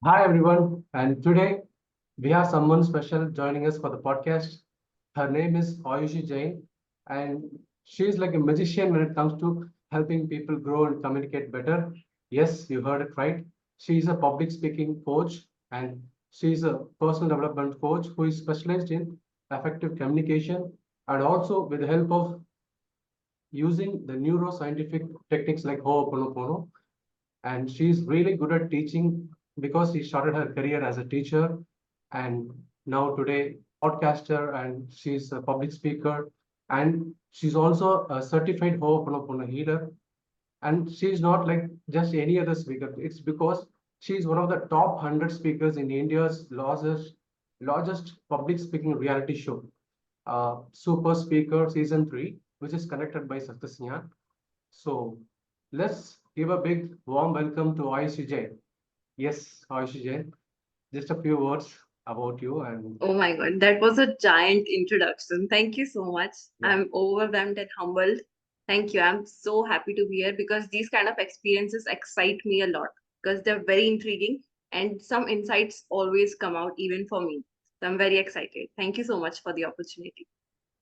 Hi everyone, and today we have someone special joining us for the podcast. Her name is Ayushi Jain, and she's like a magician when it comes to helping people grow and communicate better. Yes, you heard it right. She's a public speaking coach and she's a personal development coach who is specialized in effective communication and also with the help of using the neuroscientific techniques like Hoponopono, and she's really good at teaching because she started her career as a teacher and now today podcaster, and she's a public speaker, and she's also a certified Ho'oponopono healer. And she's not like just any other speaker. It's because she's one of the top 100 speakers in India's largest public speaking reality show, Super Speaker Season 3, which is conducted by Satyasyan. So let's give a big warm welcome to Ayushi Jain. Yes, Ayushi Jain. Just a few words about you and Oh my God, that was a giant introduction. Thank you so much. yeah. I'm overwhelmed and humbled. Thank you. I'm so happy to be here because these kind of experiences excite me a lot because they're very intriguing and some insights always come out even for me. So I'm very excited. Thank you so much for the opportunity.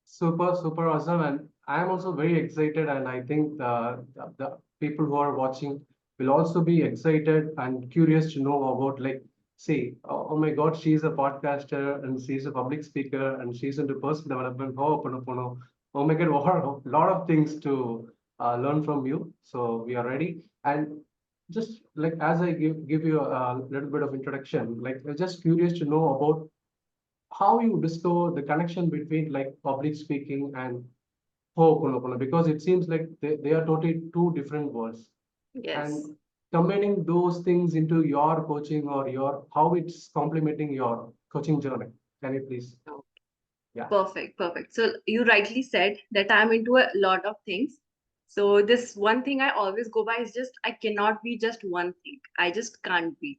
Super, super awesome. And I'm also very excited. And I think the people who are watching will also be excited and curious to know about, like, say, oh my God, she's a podcaster and she's a public speaker and she's into personal development. Ho'oponopono. Oh my God, what a lot of things to learn from you. So we are ready. And just like as I give you a little bit of introduction, like I'm just curious to know about how you discover the connection between like public speaking and Ho'oponopono, because it seems like they are totally two different words. Yes. And combining those things into your coaching or your how it's complementing your coaching journey. Can you please? Oh, Yeah. perfect, perfect. So you rightly said that I'm into a lot of things. So this one thing I always go by is just I cannot be just one thing. I just can't be.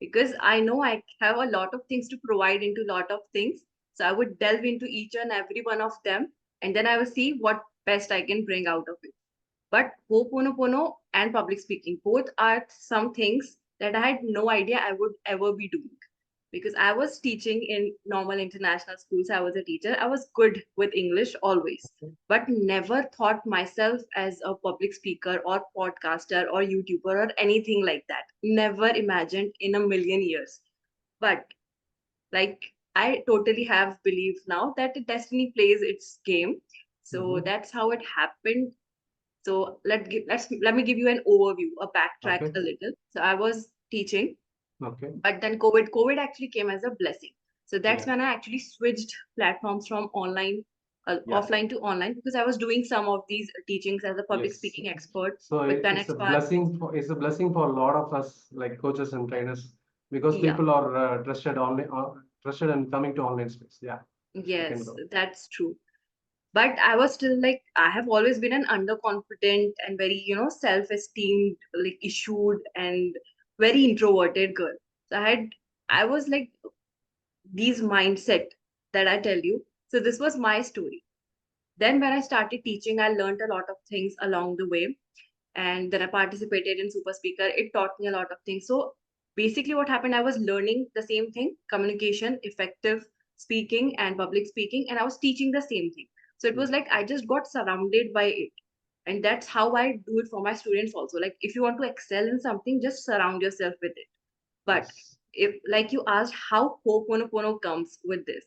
Because I know I have a lot of things to provide into a lot of things. So I would delve into each and every one of them, and then I will see what best I can bring out of it. But Ho'oponopono and public speaking, both are some things that I had no idea I would ever be doing. Because I was teaching in normal international schools, I was a teacher. I was good with English always, but never thought myself as a public speaker or podcaster or YouTuber or anything like that. Never imagined in a million years. But like I totally have belief now that the destiny plays its game. So Mhm. that's how it happened. So let me give you an overview, a backtrack Okay. a little. So I was teaching, Okay. but then COVID actually came as a blessing. So that's Yeah. when I actually switched platforms from online, Yeah. offline to online, because I was doing some of these teachings as a public Yes. speaking expert So with Pen it's a Expert. blessing for a lot of us like coaches and trainers because Yeah, people are trusted and coming to online space. Yeah. You can yes, go. that's true. But I was still like, I have always been an underconfident and very, self-esteemed, like issued and very introverted girl. So I was like these mindset that I tell you. So this was my story. Then when I started teaching, I learned a lot of things along the way. And then I participated in Super Speaker. It taught me a lot of things. So basically what happened, I was learning the same thing, communication, effective speaking and public speaking, and I was teaching the same thing. So it was like I just got surrounded by it. And that's how I do it for my students also. Like if you want to excel in something, just surround yourself with it. But Yes. if like you asked how Ho'oponopono comes with this.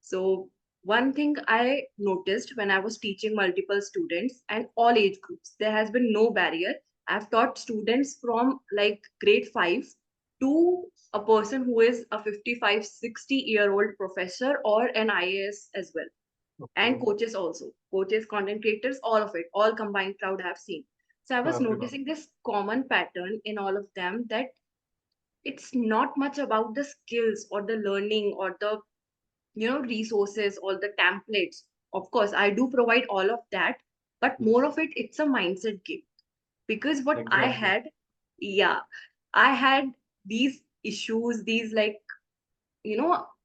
So one thing I noticed when I was teaching multiple students and all age groups, there has been no barrier. I've taught students from like grade 5 to a person who is a 55, 60-year-old professor or an IAS as well. And Okay. coaches also, coaches, content creators, all of it, all combined crowd I have seen. So I So was everyone. noticing this common pattern in all of them, that it's not much about the skills or the learning or the resources or the templates. Of course I do provide all of that, but more Yes. of it, it's a mindset game. Because what I Exactly. had, yeah, I had these issues, these like,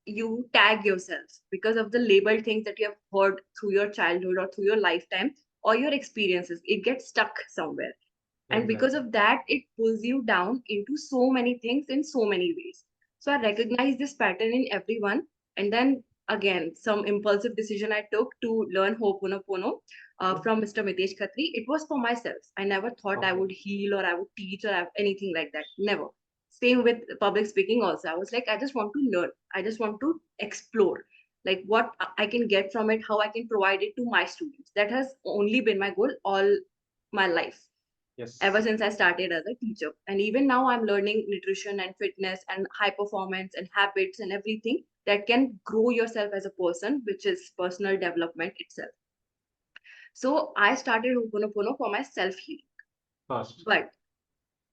you tag yourself because of the label things that you have heard through your childhood or through your lifetime or your experiences. It gets stuck somewhere. And because Exactly. of that, it pulls you down into so many things in so many ways. So I Yes. recognize this pattern in everyone. And then again, some impulsive decision I took to learn Hoponopono Okay. from Mr. Mitesh Khatri. It was for myself. I never thought I Okay. would heal or I would teach or anything like that. Never. Same with public speaking also. I was like, I just want to learn. I just want to explore like what I can get from it, how I can provide it to my students. That has only been my goal all my life ever Yes. since I started as a teacher. And even now, I'm learning nutrition and fitness and high performance and habits and everything that can grow yourself as a person, which is personal development itself. So I started Hoponopono for my self healing. First. But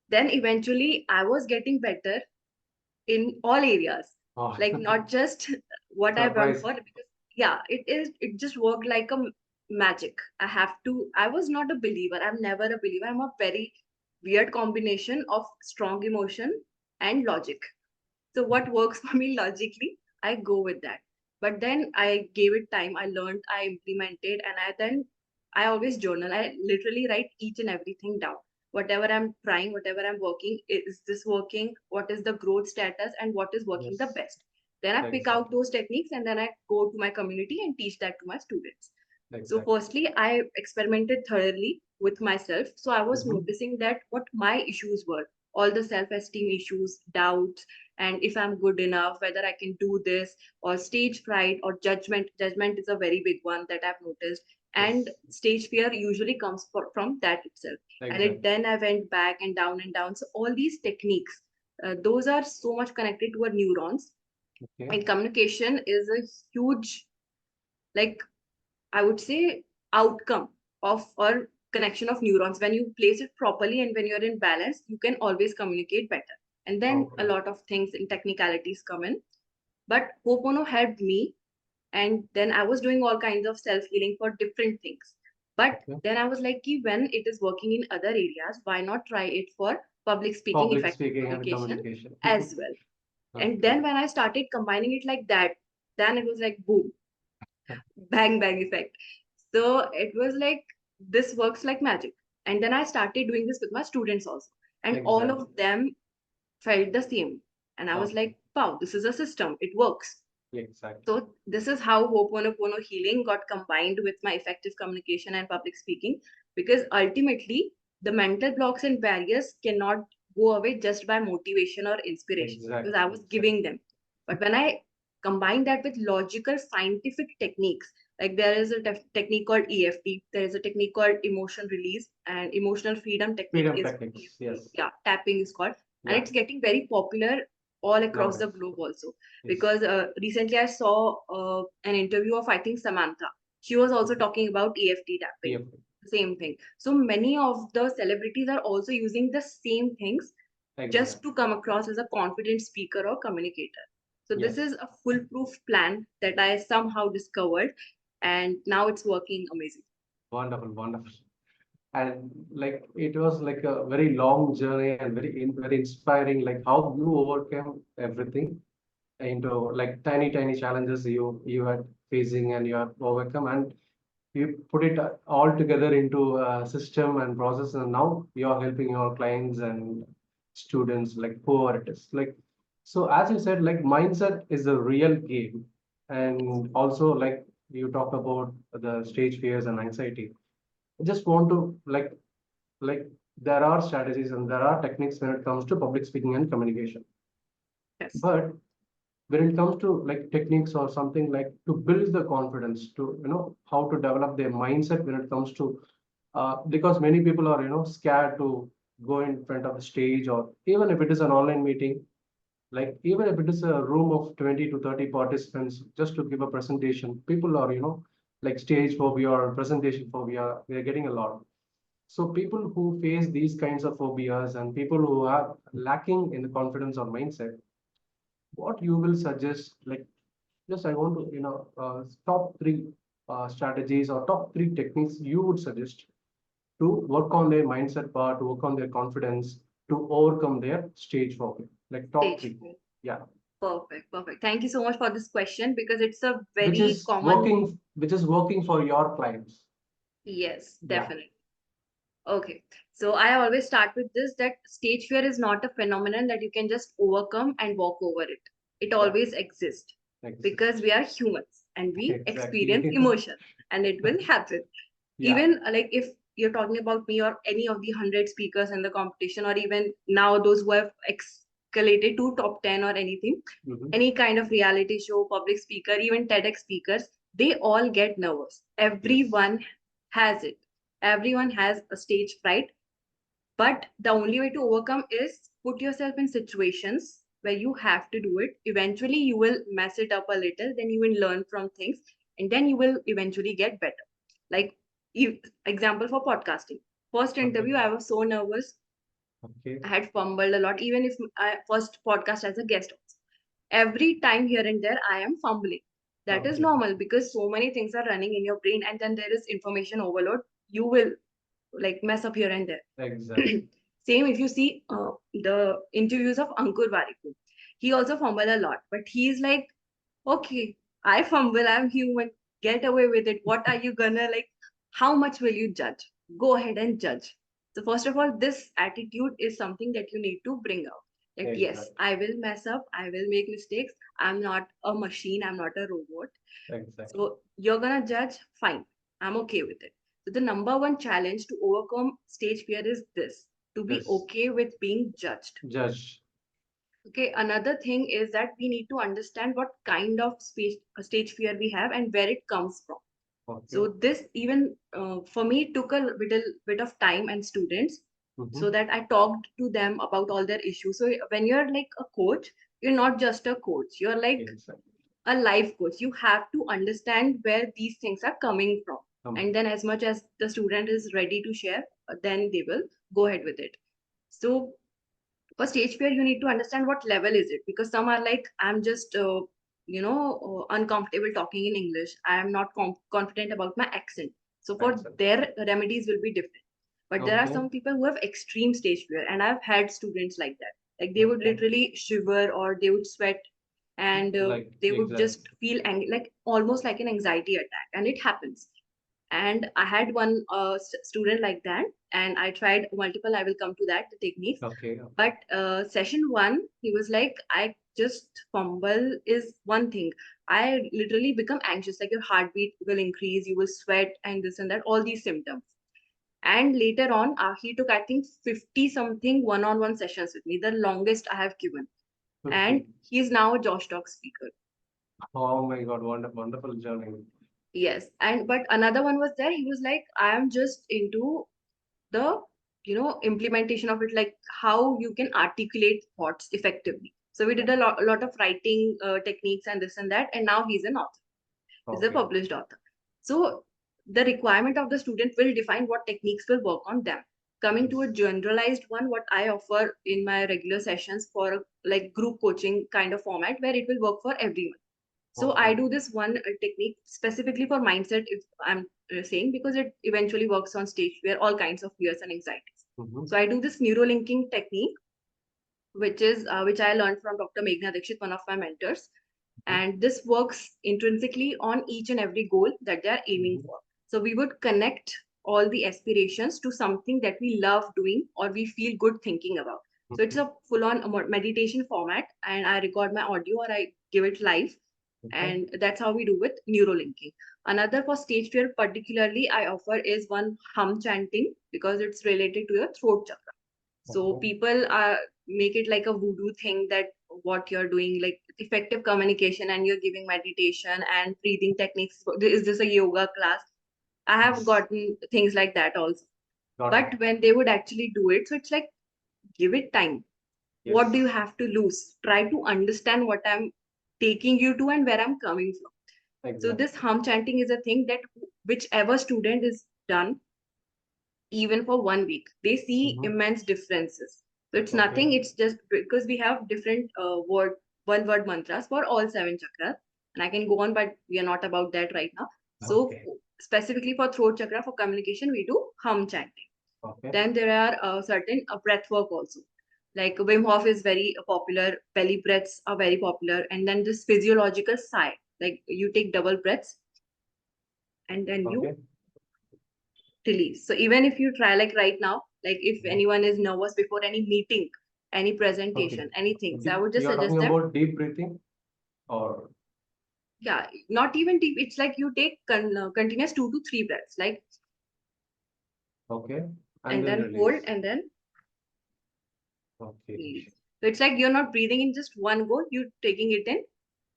then eventually, I was getting better in all areas, Oh, like not just what I've done surprise. for, because yeah, it just worked like a magic. I was not a believer. I'm never a believer. I'm a very weird combination of strong emotion and logic. So what works for me logically, I go with that. But then I gave it time. I learned, I implemented, and I always journal. I literally write each and everything down. Whatever I'm trying, whatever I'm working, is this working? What is the growth status and what is working the Yes. best? Then I pick out Exactly. those techniques and then I go to my community and teach that to my students. So Exactly. firstly, I experimented thoroughly with myself. So I was Mm-hmm. noticing that what my issues were, all the self-esteem issues, doubts, and if I'm good enough, whether I can do this, or stage fright or judgment. Judgment is a very big one that I've noticed. And Yes. stage fear usually comes from that itself. And Exactly. then I went back and down and down. So all these techniques, those are so much connected to our neurons. Okay. And communication is a huge, like I would say, outcome of or connection of neurons. When you place it properly and when you're in balance, you can always communicate better. And then a Okay. lot of things and technicalities come in. But Hopono helped me. And then I was doing all kinds of self healing for different things. But Okay. then I was like, "Ki, when it is working in other areas, why not try it for public speaking, Public effective speaking and communication communication. as well?" And Okay. then when I started combining it like that, then it was like boom, bang bang effect. So it was like this works like magic. And then I started doing this with my students also, and all of Exactly. them felt the same. And I was Okay. like, wow, this is a system, it works. Exactly. So this is how Ho'oponopono healing got combined with my effective communication and public speaking, because ultimately the mental blocks and barriers cannot go away just by motivation or inspiration, because I Exactly. was Exactly. giving them. But when I combine that with logical scientific techniques, like there is a technique called EFT, there is a technique called emotion release, and emotional freedom technique Freedom is techniques. EFT. Yes. Yeah, tapping is called, and Yeah. it's getting very popular all across the Nowadays. globe also, Yes. because recently I saw an interview of, I think, Samantha. She was also Okay. talking about EFT tapping, EFT. same thing. So many of the celebrities are also using the same things just Exactly. to come across as a confident speaker or communicator. So this is Yes. a foolproof plan that I somehow discovered, and now it's working amazing. Wonderful. Wonderful. And like it was like a very long journey and very inspiring. Like how you overcame everything into like tiny challenges you had facing and you have overcome, and you put it all together into a system and process, and now you are helping your clients and students, like whoever it is. Like, so as you said, like mindset is a real game. And also like you talked about the stage fears and anxiety. I just want to like there are strategies and there are techniques when it comes to public speaking and communication. Yes. But when it comes to like techniques or something, like to build the confidence, to how to develop their mindset when it comes to because many people are scared to go in front of the stage, or even if it is an online meeting, like even if it is a room of 20 to 30 participants just to give a presentation, people are like stage phobia or presentation phobia, we are getting a lot. So people who face these kinds of phobias and people who are lacking in the confidence or mindset, what you will suggest, like just I want to top three strategies or top three techniques you would suggest to work on their mindset part, to work on their confidence, to overcome their stage phobia, like top Stage three. four. Yeah. Perfect, perfect. Thank you so much for this question, because it's a which very is common. working which is working for your clients. Yes, Yeah. definitely. Okay. So I always start with this, that stage fear is not a phenomenon that you can just overcome and walk over it. It Yeah, always exists because exist. we are humans and we experience Exactly. emotion and it will happen. Yeah. Even like if you're talking about me or any of the 100 speakers in the competition, or even now those who have escalated to top 10 or anything, Hmm. any kind of reality show, public speaker, even TEDx speakers, they all get nervous. Yes. Everyone has it. Everyone has a stage fright, but the only way to overcome is put yourself in situations where you have to do it. Eventually, you will mess it up a little, then you will learn from things, and then you will eventually get better. Like, example for podcasting. First Okay. interview, I was so nervous. Okay. I had fumbled a lot, even if I first podcast as a guest. Every time here and there, I am fumbling. That is Okay. normal because so many things are running in your brain, and then there is information overload. You will like mess up here and there. Exactly. Same if you see the interviews of Ankur Warikoo. He also fumble a lot, but he's like, okay, I fumble, I'm human, get away with it. What are you gonna like? How much will you judge? Go ahead and judge. So, first of all, this attitude is something that you need to bring out. That yes, Exactly. I will mess up, I will make mistakes. I'm not a machine, I'm not a robot. Exactly. So you're gonna judge, fine. I'm okay with it. So the number one challenge to overcome stage fear is this, to be This okay with being judged. judge. Okay, another thing is that we need to understand what kind of stage fear we have and where it comes from. Okay. So this even for me took a little bit of time and students, Mm-hmm. so that I talked to them about all their issues. So when you're like a coach, you're not just a coach. You're like Exactly. a life coach. You have to understand where these things are coming from. And then, as much as the student is ready to share, then they will go ahead with it. So, for stage fear, you need to understand what level is it, because some are like, I'm just, uncomfortable talking in English. I am not confident about my accent. So, for Excellent. their remedies will be different. But there are Okay. some people who have extreme stage fear, and I've had students like that. Like they would Okay. literally shiver or they would sweat, and Like they would exactly. just feel like almost like an anxiety attack, and it happens. And I had one student like that, and I tried multiple. I will come to that, the techniques. Okay. Okay. But session one, he was like, I just fumble is one thing. I literally become anxious, like your heartbeat will increase, you will sweat, and this and that, all these symptoms. And later on, he took, I think, 50 something one on one sessions with me, the longest I have given. 50. And he's now a Josh Talk speaker. Oh my God, wonderful, wonderful journey. Yes. And but another one was there. He was like, I am just into the implementation of it, like how you can articulate thoughts effectively. So we did a lot of writing techniques and this and that, and now he's an author. He's a Okay. published author. So the requirement of the student will define what techniques will work on them. Coming to a Yes. generalized one, what I offer in my regular sessions for like group coaching kind of format, where it will work for everyone. So I Okay. do this one technique specifically for mindset, if I'm saying, because it eventually works on stage where all kinds of fears and anxieties. Mm-hmm. So I do this neurolinking technique, which I learned from Dr. Meghna Dixit, one of my mentors, and this works intrinsically on each and every goal that they are aiming Mm-hmm. for. So we would connect all the aspirations to something that we love doing or we feel good thinking about. So it's Mm-hmm. a full-on meditation format, and I record my audio or I give it live, Okay. and that's how we do with neurolinking. Another for stage fear, particularly, I offer is one hum chanting, because it's related to your throat chakra. So Okay. people are make it like a voodoo thing, that what you're doing, like effective communication, and you're giving meditation and breathing techniques. Is this a yoga class? I have Yes. gotten things like that also. Got it. But when they would actually do it, so it's like, give it time. What do you Yes. have to lose? Try to understand what I'm taking you to and where I'm coming from. So Exactly. this hum chanting is a thing that whichever student is done, even for 1 week, they see Mm-hmm. immense differences. So it's Okay. nothing, it's just because we have different one word mantras for all seven chakras. And I can go on, but we are not about that right now. So Okay. specifically for throat chakra, for communication, we do hum chanting. Okay. Then there are certain breath work also. Like Wim Hof is very popular, belly breaths are very popular. And then this physiological sigh, like you take double breaths and then you Okay. release. So even if you try, like right now, like if Mhm. anyone is nervous before any meeting, any Okay. presentation, anything, so I would just You are suggest talking them, about deep breathing or yeah, not even deep. It's like you take continuous 2 to 3 breaths, like, okay, and and then then hold release. and then Okay. release. So it's like you're not breathing in just one go, you're taking it in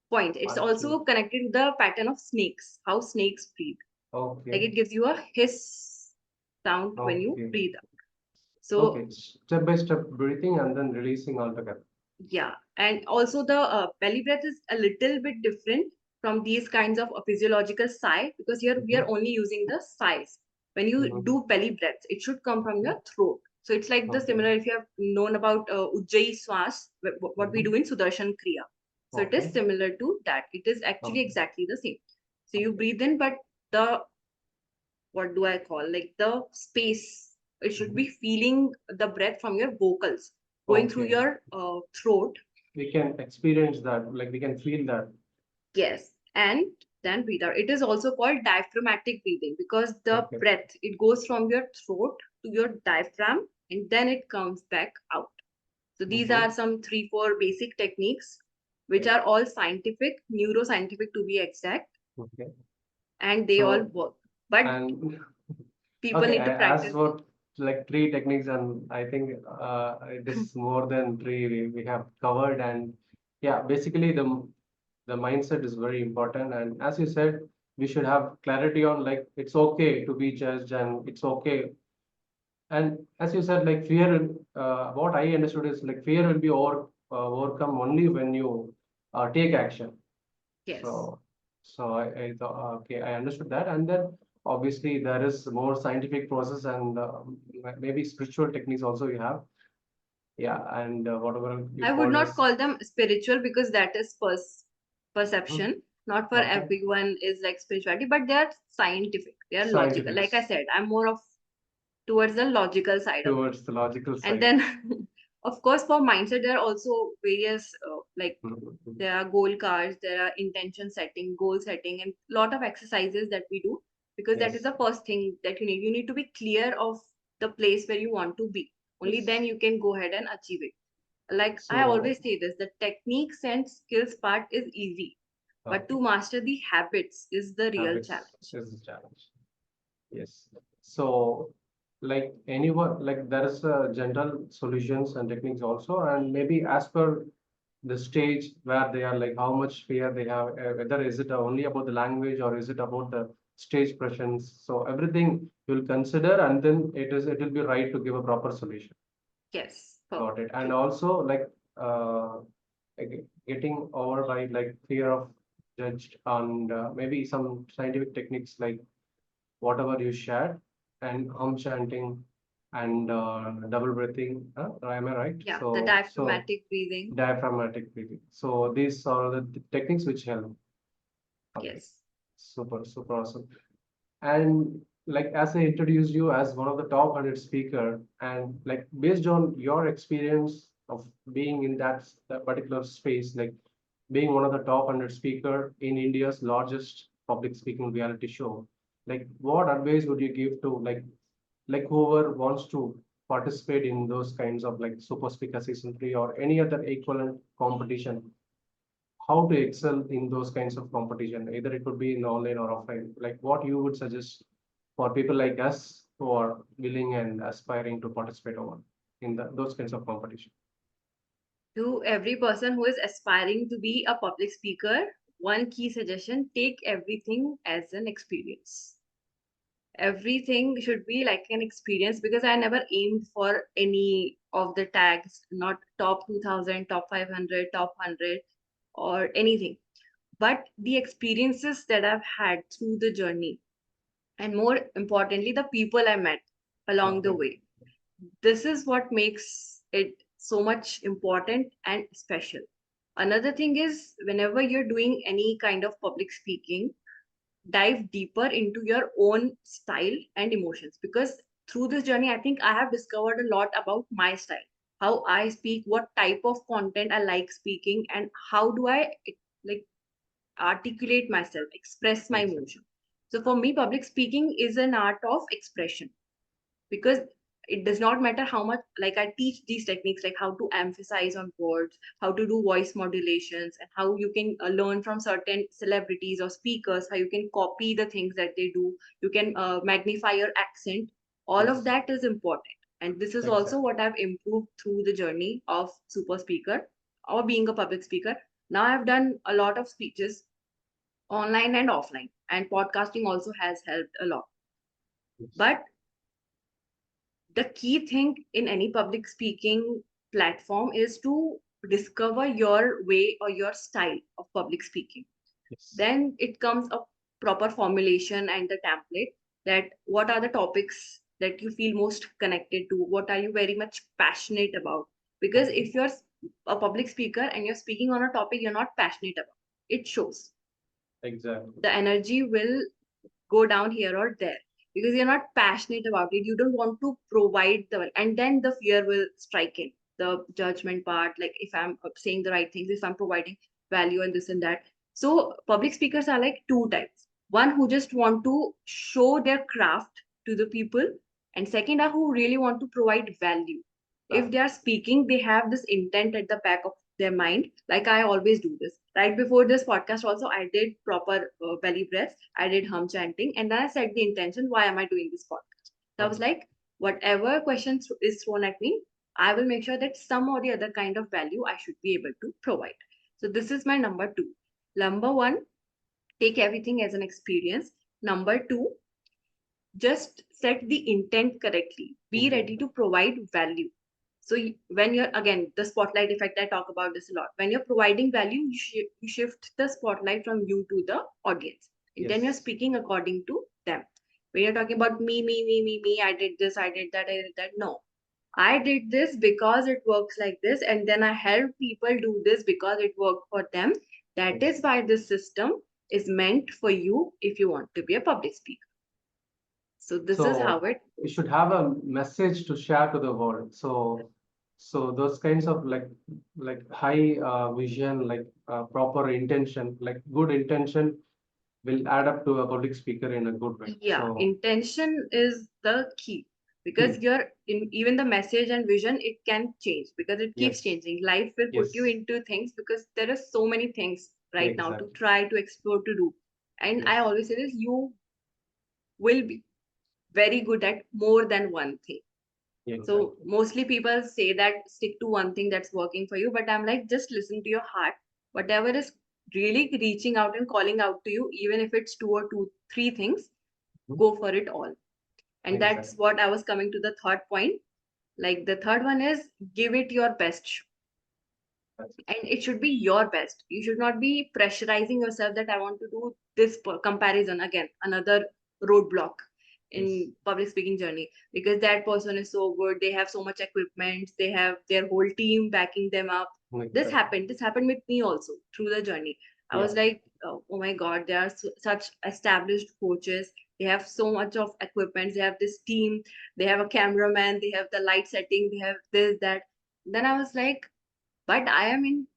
points. It's One, two. also connected to the pattern of snakes, how snakes breathe. Like Okay. it gives you a hiss sound when you Okay. breathe out. So Okay. Step by step breathing and then releasing altogether. yeah, and also the belly breath is a little bit different from these kinds of physiological sigh, because here we are Mhm. only using the sighs. When you Mhm. do belly breaths, it should come from your throat. So it's like the Okay. similar, if you have known about Ujjayi Swas, what we do Mhm. in Sudarshan Kriya. So it is Okay. similar to that. It is actually Okay. exactly the same. So you Okay. breathe in, but the, what do I call, like the space, it should Mhm. be feeling the breath from your vocals going through Okay. your throat. We can experience that, like we can feel that. Yes, and then breathe out. It is also called diaphragmatic breathing because the Okay. breath, it goes from your throat to your diaphragm and then it comes back out. So these Mm-hmm. are some 3, 4 basic techniques which Yes. are all scientific, neuroscientific to be exact, Okay. and they all So, work. But and people okay, need I to asked practice it. for like three techniques, and I think it is more than three we have covered. And yeah, basically the mindset is very important. And as you said, we should have clarity on like it's okay to be judged and it's okay. And as you said, like fear, what I understood is like fear will be overcome only when you take action. Yes. So, I thought, okay, I understood that. And then obviously there is more scientific process and maybe spiritual techniques also you have. Yeah, and whatever you I would called not as. call them spiritual because that is Mhm. perception. Not for Okay, everyone is like spirituality, but they are scientific. They are logical. Like I scientifics said, I'm more of towards the logical side of it. towards the logical And side. then, of course, for mindset, there are also various like Mhm. there are goal cards, there are intention setting, goal setting, and lot of exercises that we do, because that is Yes, the first thing that you need. You need to be clear of the place where you want to be. Only then yes. you can go ahead and achieve it. Like I So, always say this, the techniques and skills part is easy, but okay, to master the habits is the real habits challenge. is the challenge. Yes. So, like anyone, like there is general solutions and techniques also, and maybe as per the stage where they are, like how much fear they have, whether is it only about the language or is it about the stage presence. So everything you'll consider, and then it will be right to give a proper solution. Yes, Got perfect. it. And True. also getting over by like fear of judged and maybe some scientific techniques like whatever you shared, and hum chanting and double breathing. Am I right? Yeah, the So diaphragmatic breathing. diaphragmatic breathing. So these are the techniques which help. Okay, Yes. super awesome. And like as I introduced you as one of the top 100 speaker, and like based on your experience of being in that particular space, like being one of the top 100 speaker in India's largest public speaking reality show, like what advice would you give to like whoever wants to participate in those kinds of like super speaker season 3 or any other equivalent competition, how to excel in those kinds of competition, either it could be in online or offline, like what you would suggest for people like us who are willing and aspiring to participate over in those kinds of competition. To every person who is aspiring to be a public speaker, one key suggestion, take everything as an experience. Everything should be like an experience, because I never aimed for any of the tags, not top 2000, top 500, top 100, or anything. But the experiences that I've had through the journey, and more importantly, the people I met along the Okay. way. This is what makes it so much important and special. Another thing is, whenever you're doing any kind of public speaking, dive deeper into your own style and emotions, because through this journey, I think I have discovered a lot about my style, how I speak, what type of content I like speaking, and how do I like articulate myself, express my Exactly. emotion. So for me, public speaking is an art of expression, because it does not matter how much, like, I teach these techniques, like how to emphasize on words, how to do voice modulations, and how you can learn from certain celebrities or speakers, how you can copy the things that they do, you can magnify your accent. All of Yes, that is important, and this is also exactly. what I've improved through the journey of super speaker or being a public speaker. Now I've done a lot of speeches online and offline, and podcasting also has helped a lot. Yes, But the key thing in any public speaking platform is to discover your way or your style of public speaking. yes, Then it comes a proper formulation and the template, that what are the topics that you feel most connected to, what are you very much passionate about. Because okay, if you're a public speaker and you're speaking on a topic you're not passionate about, it shows. exactly. The energy will go down here or there, because you're not passionate about it, you don't want to provide the, and then the fear will strike in, the judgment part, like if I'm saying the right things, if I'm providing value and this and that. So public speakers are like two types: one who just want to show their craft to the people, and second are who really want to provide value. If Right. they are speaking, they have this intent at the back of their mind. Like I always do this. Right before this podcast, also, I did proper belly breath. I did hum chanting, and then I set the intention. Why am I doing this podcast? So I was Okay. like, whatever question is thrown at me, I will make sure that some or the other kind of value I should be able to provide. So this is my number two. Number one, take everything as an experience. Number two, just set the intent correctly, be ready Intent. to provide value. So when you're, again, the spotlight effect, I talk about this a lot. When you're providing value, you shift the spotlight from you to the audience, and then you're Yes, speaking according to them. When you're talking about me, I did this, I did that, I did that, no, I did this because it works like this, and then I help people do this because it worked for them. That is yes. why this system is meant for you if you want to be a public speaker. So this is how So it we goes. should have a message to share to the world. So those kinds of like high vision, like proper intention, like good intention will add up to a public speaker in a good way. Yeah, So intention is the key, because key. you're in, even the message and vision, it can change because it keeps Yes, changing. Life will put you yes, into things because there are so many things right now to exactly. try to explore to do. And I Yes, always say this, you will be very good at more than one thing. So exactly. mostly people say that stick to one thing that's working for you, but I'm like, just listen to your heart. Whatever is really reaching out and calling out to you, even if it's three things, Mhm. go for it all. And that's Exactly. what I was coming to the third point. Like the third one is, give it your best. That's And it should be your best. You should not be pressurizing yourself that I want to do this comparison. Again, another roadblock yes, in public speaking journey, because that person is so good, they have so much equipment, they have their whole team backing them up. exactly. This happened with me also through the journey. I Yeah. was like, oh my god, they are such established coaches, they have so much of equipment, they have this team, they have a cameraman, they have the light setting, they have this, that. Then I was like, but I am in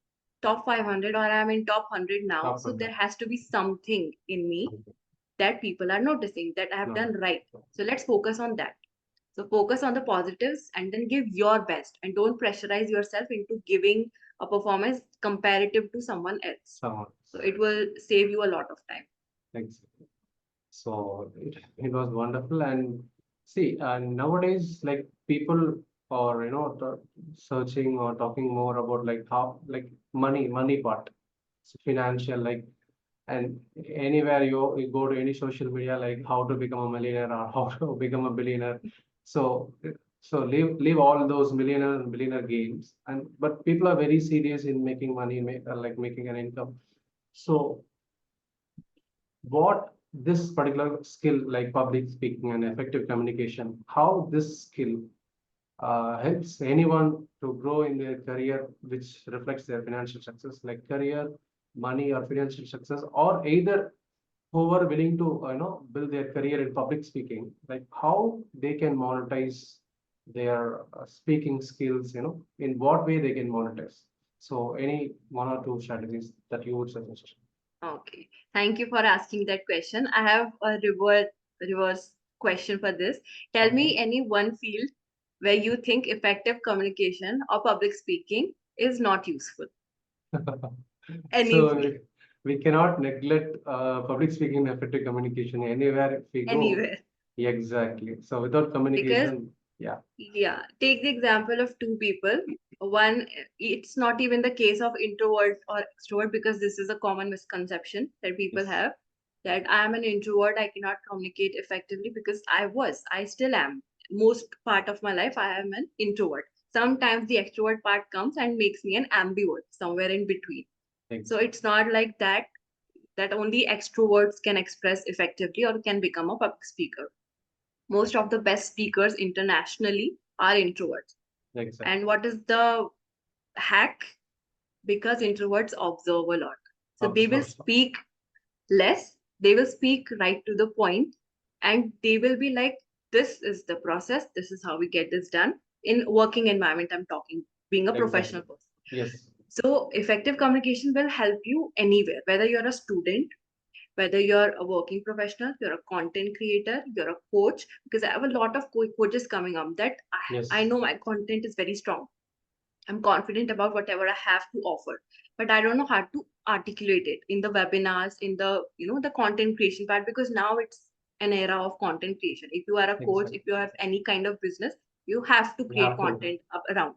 top 500 or I am in top 100 now. Top So there 100. has to be something in me Okay. that people are noticing that I have No. done right. So let's focus on that. So focus on the positives and then give your best, and don't pressurize yourself into giving a performance comparative to someone else. Someone. So it will save you a lot of time. Exactly. So it was wonderful. And see, nowadays, like people are, searching or talking more about like how, like money part, so financial, like, and anywhere you go to any social media, like how to become a millionaire or how to become a billionaire. So, so leave all those millionaire and billionaire games. And but people are very serious in making money, like making an income. So what this particular skill, like public speaking and effective communication, how this skill helps anyone to grow in their career, which reflects their financial success, like career, money, or financial success, or either who are willing to build their career in public speaking, like how they can monetize their speaking skills, in what way they can monetize. So any one or two strategies that you would suggest? Okay. Thank you for asking that question. I have a reverse question for this. Tell Okay. me any one field where you think effective communication or public speaking is not useful. Any So field, we cannot neglect public speaking and effective communication anywhere if we go. anywhere. Exactly. So without Because communication, yeah. yeah, take the example of two people. One, it's not even the case of introvert or extrovert because this is a common misconception that people Yes. have that I am an introvert, I cannot communicate effectively because I still am. Most part of my life, I am an introvert. Sometimes the extrovert part comes and makes me an ambivert, somewhere in between. So Exactly. it's not like that only extroverts can express effectively or can become a public speaker. Most of the best speakers internationally are introverts. Exactly. And what is the hack? Because introverts observe a lot. So they will Observe. speak less, they will speak right to the point, and they will be like, this is the process, this is how we get this done. In working environment, I'm talking, being a professional Exactly. person. Yes. So effective communication will help you anywhere, whether you're a student, whether you're a working professional, you're a content creator, you're a coach, because I have a lot of coaches coming up that I Yes. know my content is very strong. I'm confident about whatever I have to offer, but I don't know how to articulate it in the webinars, in the, the content creation part, because now it's an era of content creation. If you are a coach, if Exactly. you have any kind of business, you have to You create have to. content up around.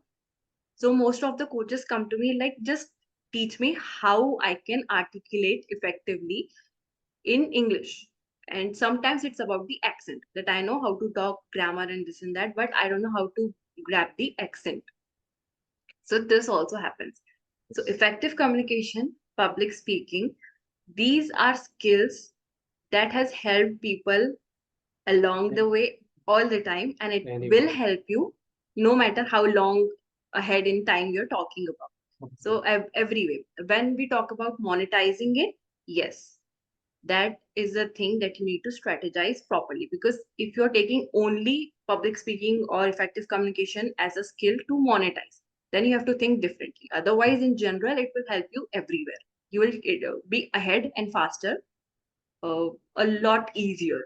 So most of the coaches come to me like, just teach me how I can articulate effectively in English. And sometimes it's about the accent that I know how to talk grammar and this and that, but I don't know how to grab the accent. So this also happens. So Yes. effective communication, public speaking, these are skills that has helped people along the way all the time, and it will Anywhere. help you no matter how long ahead in time you're talking about. So every way, when we talk about monetizing it, yes, that is a thing that you need to strategize properly, because if you're taking only public speaking or effective communication as a skill to monetize, then you have to think differently. Otherwise, in general, it will help you everywhere. You will be ahead and faster, a lot easier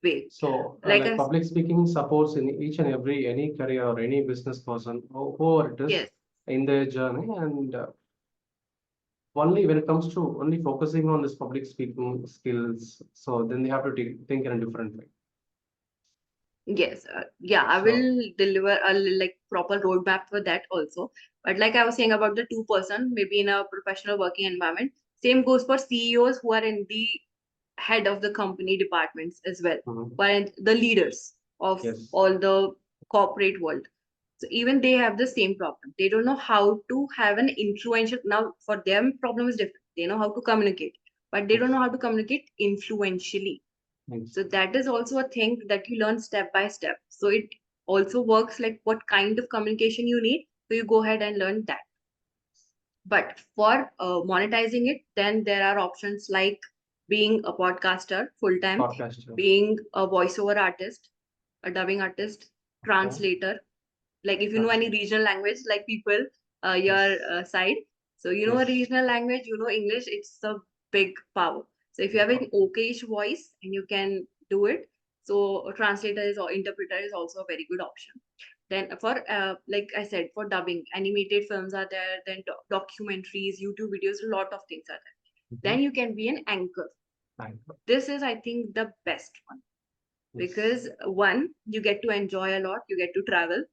way. So, Like like I public speaking supports in each and every any career or any business person, whoever it is yes. in their journey, and only when it comes to only focusing on this public speaking skills, so then they have to think in a different way. Yes, yeah, I So, will deliver a like proper roadmap for that also. But like I was saying about the two-person, maybe in a professional working environment, same goes for CEOs who are in the head of the company departments as well, mhm, but the leaders of yes, all the corporate world. So even they have the same problem. They don't know how to have an influential. Now for them, problem is different. They know how to communicate, but they don't yes, know how to communicate influentially. yes, So that is also a thing that you learn step by step. So it also works like what kind of communication you need. So you go ahead and learn that. But for monetizing it, then there are options like being a podcaster full time, podcaster. being a voiceover artist, a dubbing artist, Okay, translator. Like if you know any translate. regional language, like people your Yes, side, so you know a yes, regional language, you know English, it's a big power. So if you have an okayish voice and you can do it, so a translator is or interpreter is also a very good option. Then for like I said, for dubbing, animated films are there, then documentaries, YouTube videos, a lot of things are there. mhm, Then you can be an anchor. right, This is, I think, the best one, yes, because one, you get to enjoy a lot, you get to travel.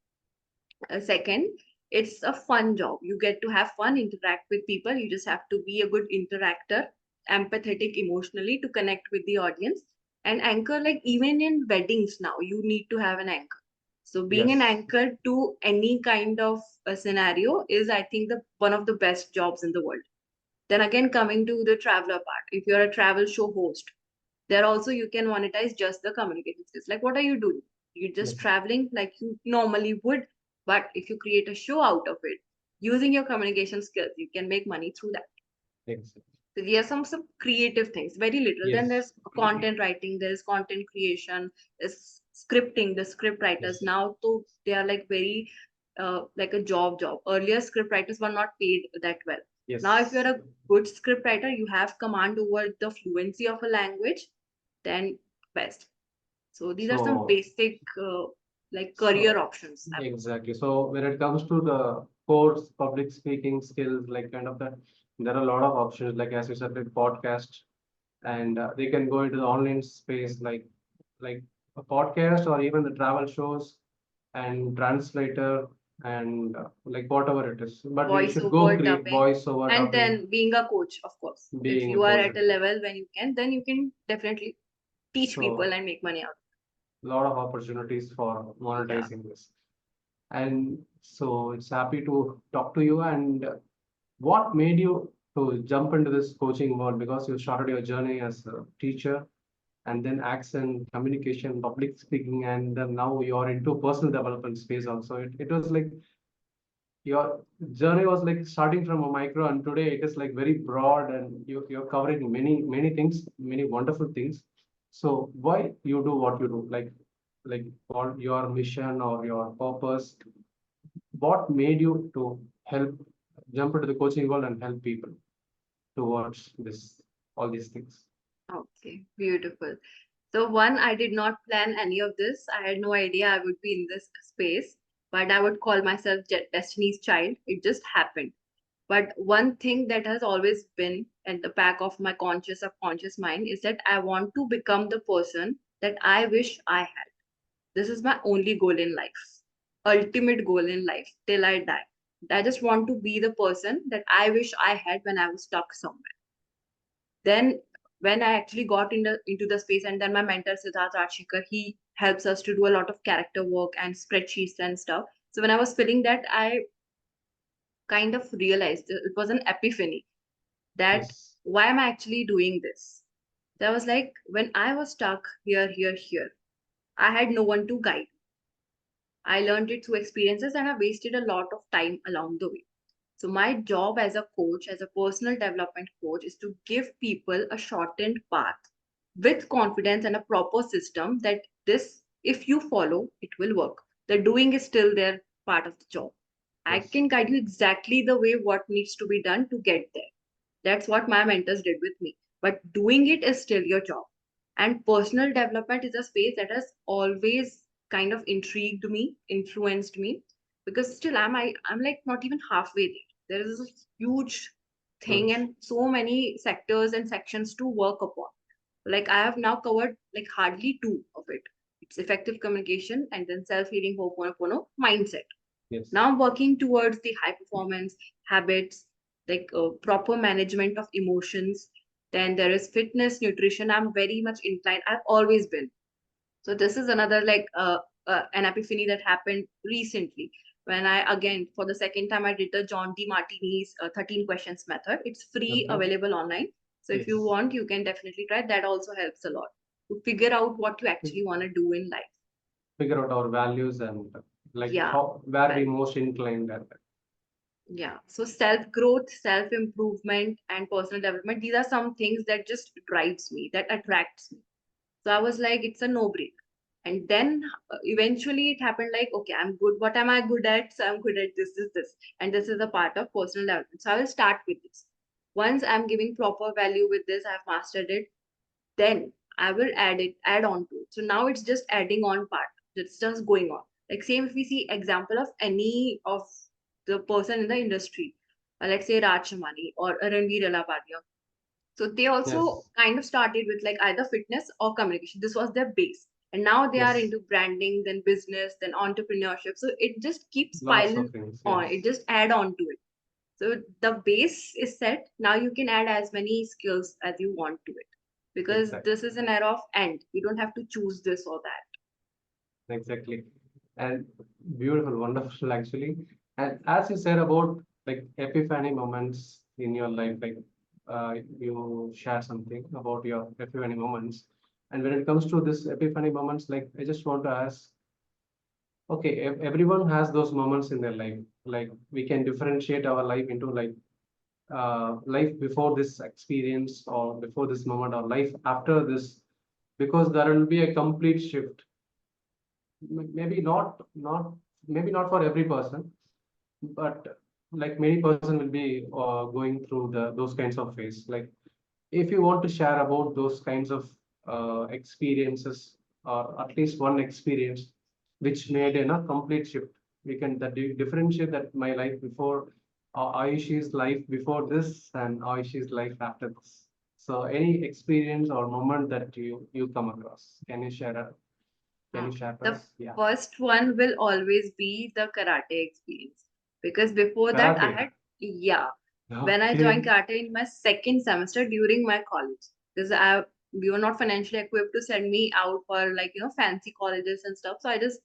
Second, it's a fun job. You get to have fun, interact with people. You just have to be a good interactor, empathetic emotionally to connect with the audience. And anchor, like even in weddings now, you need to have an anchor. So being an yes, anchor to any kind of a scenario is, I think, the one of the best jobs in the world. Then again, coming to the traveler part, if you're a travel show host, there also you can monetize just the communication skills. Like what are you doing? You're just yes, traveling like you normally would, but if you create a show out of it using your communication skills, you can make money through that. exactly. So there are some creative things, very little. Then Yes, there's content writing, there's content creation, there's scripting. The script writers yes, now, so they are like very like a job. Earlier, script writers were not paid that well. Now, if you're Yes. a good script writer, you have command over the fluency of a language, then best. So these are some So, basic like career so options, I would say. exactly. So when it comes to the course, public speaking skills, like kind of that, there are a lot of options. Like as you said, like podcast, and they can go into the online space, like a podcast or even the travel shows and translator and like whatever it is. But we should go Voiceover, create dubbing, voiceover and dubbing, then being a coach, of course. If being a you are coach. at a level when you can, then you can definitely teach people So and make money out. a lot of opportunities for Yeah. monetizing this. And so it's happy to talk to you. And what made you to jump into this coaching world? Because you started your journey as a teacher and then accent, communication, public speaking, and then now you're into personal development space also. It was like your journey was like starting from a micro, and today it is like very broad, and you're covering many things, many wonderful things. So why you do what you do? Like what your mission or your purpose? What made you to help jump into the coaching world and help people towards this all these things? Okay, beautiful. So one, I did not plan any of this. I had no idea I would be in this space, but I would call myself Destiny's child. It just happened. But one thing that has always been at the back of my conscious subconscious mind is that I want to become the person that I wish I had. This is my only goal in life, ultimate goal in life till I die. I just want to be the person that I wish I had when I was stuck somewhere. Then when I actually got into the space, and then my mentor Siddharth Rajshekar, he helps us to do a lot of character work and spreadsheets and stuff. So when I was filling that, I kind of realized it was an epiphany that Yes. why am I actually doing this? So I was like, when I was stuck here, I had no one to guide. I learned it through experiences and I wasted a lot of time along the way. So, my job as a coach, as a personal development coach, is to give people a shortened path with confidence and a proper system that this, if you follow, it will work. The doing is still their part of the job. I Yes. can guide you exactly the way what needs to be done to get there. That's what my mentors did with me. But doing it is still your job. And personal development is a space that has always kind of intrigued me, influenced me, because still I'm like not even halfway there. There is a huge thing Huge. and so many sectors and sections to work upon. Like I have now covered like hardly two of it. It's effective communication and then self-healing Hoponopono mindset. Yes. Now I'm working towards the high performance habits, like proper management of emotions. Then there is fitness, nutrition. I'm very much inclined. I've always been. So this is another like an epiphany that happened recently when I again for the second time I did the John D. Martini's 13 questions method. It's free, Okay. available online. So if you Yes. want, you can definitely try. That also helps a lot to figure out what you actually want to do in life. Figure out our values and like Yeah. how where we Well, most inclined at. yeah. So self growth, self improvement, and personal development, these are some things that just drives me, that attracts me. So I was like, it's a no-brainer. And then eventually it happened like, okay, I'm good. What am I good at? So I'm good at this. And this is a part of personal development. So I will start with this. Once I'm giving proper value with this, I've mastered it, then I will add on to it. So now it's just adding on part. It's just going on. Like same if we see example of any of the person in the industry, let's say Raj Shamani or Ranveer Alapadia. So they also Yes. kind of started with like either fitness or communication. This was their base. And now they are Yes. into branding, then business, then entrepreneurship. So it just keeps Lots piling of things. on. It Yes. just add on to it. So the base is set. Now you can add as many skills as you want to it. Because Exactly. this is an era of end. You don't have to choose this or that. Exactly. And beautiful, wonderful actually. And as you said about like epiphany moments in your life, like you share something about your epiphany moments. And when it comes to this epiphany moments, like I just want to ask, okay, everyone has those moments in their life. Like we can differentiate our life into like life before this experience or before this moment or life after this, because there will be a complete shift. Maybe not maybe not for every person, but like many person will be going through those kinds of phase. Like if you want to share about those kinds of experiences, or at least one experience which made a complete shift, we can differentiate that my life before, Ayushi's life before this, and Ayushi's life after this. So any experience or moment that you come across, can you share? Can Uh, you share the us? Yeah, first one will always be the karate experience because before that I karate. had, yeah, when I joined Okay. karate in my second semester during my college, because I we were not financially equipped to send me out for like fancy colleges and stuff, so I just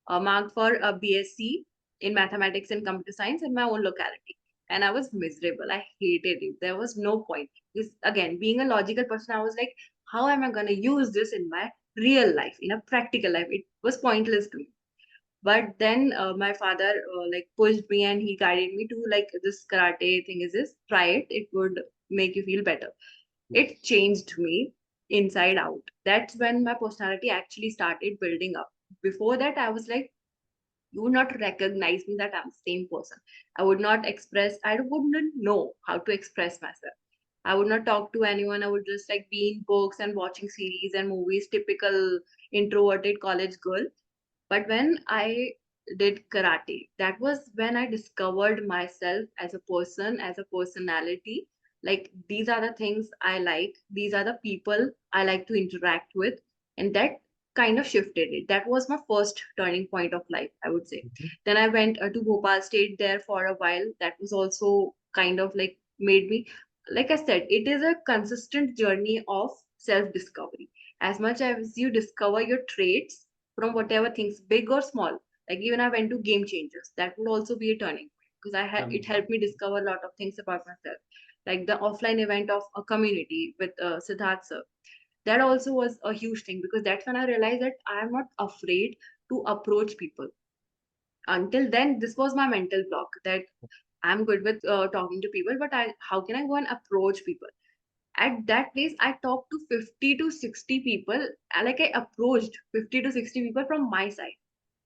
marked for a BSc in mathematics and computer science in my own locality, and I was miserable. I hated it. There was no point. Because again, being a logical person, I was like, how am I gonna use this in my real life, in a practical life? It was pointless to me. But then my father like pushed me and he guided me to like, this karate thing is this, try it, it would make you feel better. It changed me inside out. That's when my personality actually started building up. Before that I was like, you would not recognize me that I'm the same person. I would not express, I wouldn't know how to express myself. I would not talk to anyone. I would just like be in books and watching series and movies, typical introverted college girl. But when I did karate, that was when I discovered myself as a person, as a personality. Like, these are the things I like, these are the people I like to interact with. And that kind of shifted it. That was my first turning point of life, I would say. Mhm. Then I went to Bhopal, stayed there for a while. That was also kind of like made me, like I said, it is a consistent journey of self discovery. As much as you discover your traits from whatever things, big or small. Like even I went to Game Changers. That would also be a turning point because it Um, helped me discover a lot of things about myself. Like the offline event of a community with Siddharth sir. That also was a huge thing because that's when I realized that I am not afraid to approach people. Until then, this was my mental block that I'm good with talking to people, but how can I go and approach people? At that place I talked to 50 to 60 people. Like I approached 50 to 60 people from my side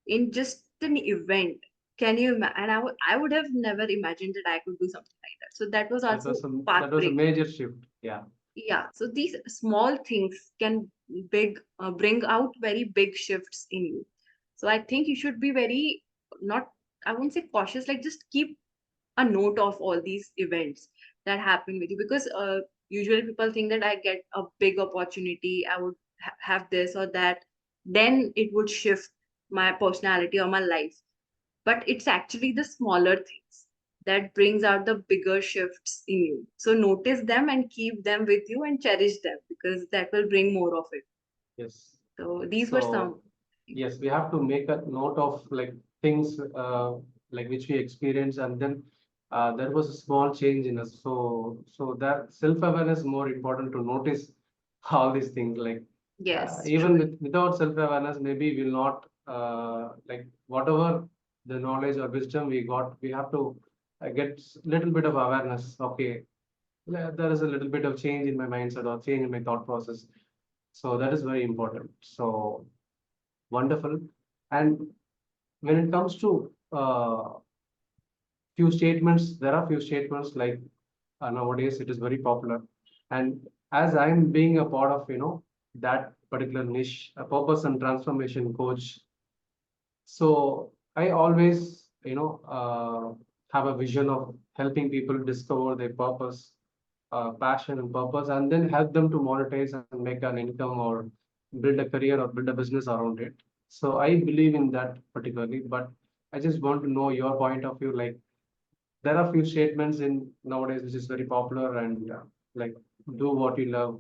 in just an event. Can you and I would have never imagined that I could do something like that. So that was that also was a path that was a breaking. major shift. Yeah. Yeah, so these small things can bring out very big shifts in you. So I think you should be very, not, I won't say cautious, like just keep a note of all these events that happen with you because usually people think that I get a big opportunity, I would have this or that, then it would shift my personality or my life. But it's actually the smaller things that brings out the bigger shifts in you. So notice them and keep them with you and cherish them because that will bring more of it. Yes. So these were some. So yes, we have to make a note of like things like which we experience, and then there was a small change in us. So that self-awareness is more important to notice all these things. Like Yes, even truly. without self-awareness, maybe we'll not like whatever the knowledge or wisdom we got, we have to get little bit of awareness. Okay, there is a little bit of change in my mindset or change in my thought process. So that is very important. So wonderful. And when it comes to few statements, there are few statements like nowadays it is very popular. And as I'm being a part of, that particular niche, a purpose and transformation coach, so I always, have a vision of helping people discover their purpose, passion and purpose, and then help them to monetize and make an income or build a career or build a business around it. So I believe in that particularly, but I just want to know your point of view. Like there are few statements in nowadays which is very popular, and like do what you love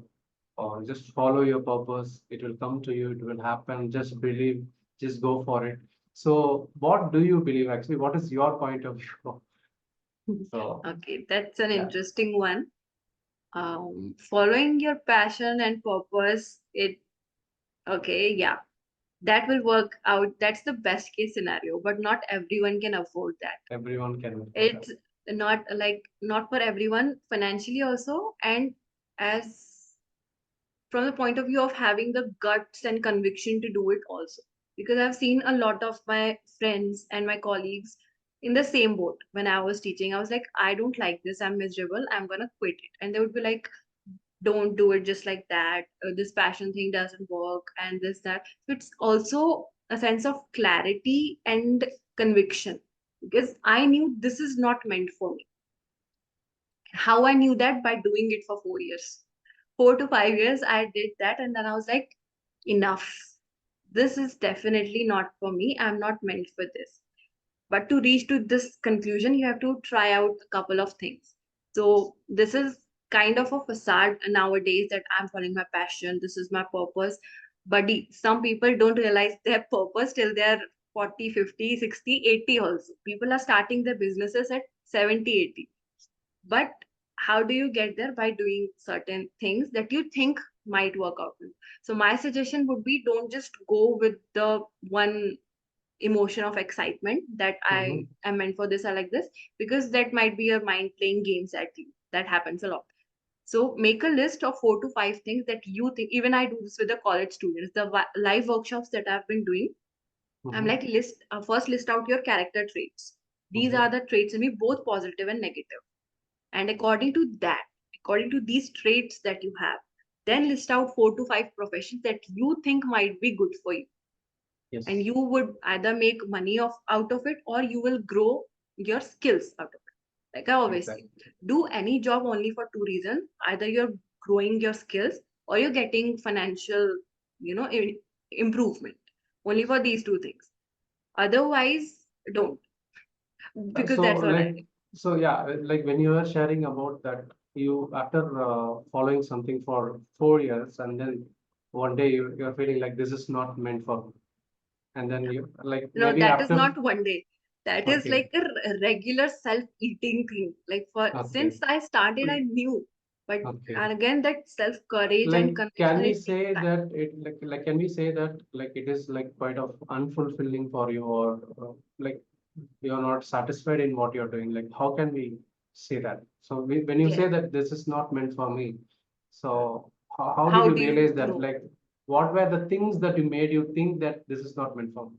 or just follow your purpose. It will come to you. It will happen. Just believe. Just go for it. So what do you believe actually? What is your point of view? So Okay, that's an yeah, interesting one. Following your passion and purpose, it, okay, yeah, that will work out. That's the best case scenario, but not everyone can afford that. everyone can afford that. It's not like, not for everyone financially also, and as from the point of view of having the guts and conviction to do it also. Because I've seen a lot of my friends and my colleagues, in the same boat when I was teaching. I was like, I don't like this. I'm miserable. I'm gonna quit it. And they would be like, don't do it just like that. This passion thing doesn't work, and this that. So it's also a sense of clarity and conviction, because I knew this is not meant for me. How I knew that? By doing it for 4 years. 4 to 5 years, I did that, and then I was like, enough. This is definitely not for me. I'm not meant for this. But to reach to this conclusion, you have to try out a couple of things. So this is kind of a facade nowadays that I'm following my passion. This is my purpose. But some people don't realize their purpose till they're 40, 50, 60, 80 also. People are starting their businesses at 70, 80. But how do you get there? By doing certain things that you think might work out. So my suggestion would be, don't just go with the one emotion of excitement that I Mhm. am meant for this, I like this, because that might be your mind playing games at you. That happens a lot. So make a list of 4 to 5 things that you think. Even I do this with the college students, the live workshops that I've been doing. I'm Mhm. like, first list out your character traits. These are Mhm. the traits in me, both positive and negative. And according to that, according to these traits that you have, then list out 4 to 5 professions that you think might be good for you, and Yes, you would either make money out of it, or you will grow your skills out of it. Like I always say, exactly. do any job only for two reasons: either you're growing your skills, or you're getting financial, you know, improvement. Only for these two things. Otherwise, don't, because So that's what I like, did. so yeah, like when you were sharing about that, you after following something for 4 years, and then one day you're feeling like this is not meant for me, and then you like No, maybe that is after, not one day. That is okay, like a regular self-eating thing. Like for okay, since I started, I knew. But okay. and again, that self-courage Like, and can conviction, we it takes say time. that it like can we say that like it is like quite of unfulfilling for you, or like you're not satisfied in what you're doing? Like, how can we say that? So when you Yes. say that this is not meant for me, so how did How you do you realize that? know? Like, what were the things that you made you think that this is not meant for me?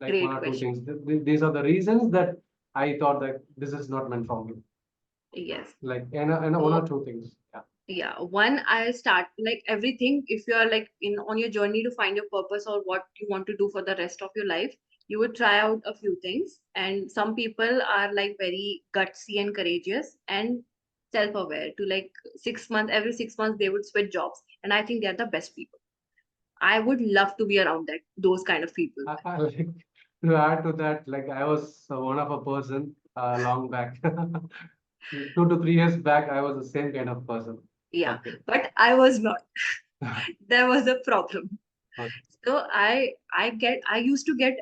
Like one Great or two question. things. These are the reasons that I thought that this is not meant for me. Yes. Like, and one So or two things. Yeah. yeah, one, I start like everything. If you are like in on your journey to find your purpose or what you want to do for the rest of your life, you would try out a few things. And some people are like very gutsy and courageous and self-aware to like 6 months, every 6 months they would switch jobs. And I think they're the best people. I would love to be around those kind of people. I like to add to that, like I was one of a person long back, 2 to 3 years back, I was the same kind of person. Yeah, Okay. but I was not. There was a problem. Okay. So I used to get,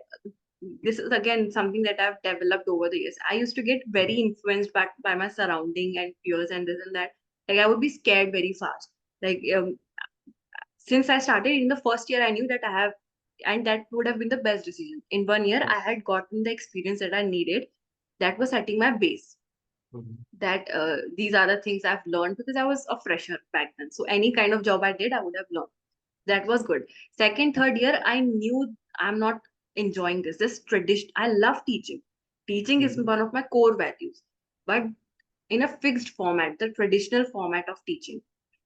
this is again something that I've developed over the years. I used to get very influenced by my surrounding and peers and this and that. Like I would be scared very fast. Like since I started in the first year, I knew that I have, and that would have been the best decision. In 1 year, I Yes. had gotten the experience that I needed. That was setting my base. Mhm. That these are the things I've learned because I was a fresher back then. So any kind of job I did, I would have learned. That was good. Second, third year, I knew I'm not enjoying this. This tradition, I love teaching. Teaching is Mhm. one of my core values, but in a fixed format, the traditional format of teaching.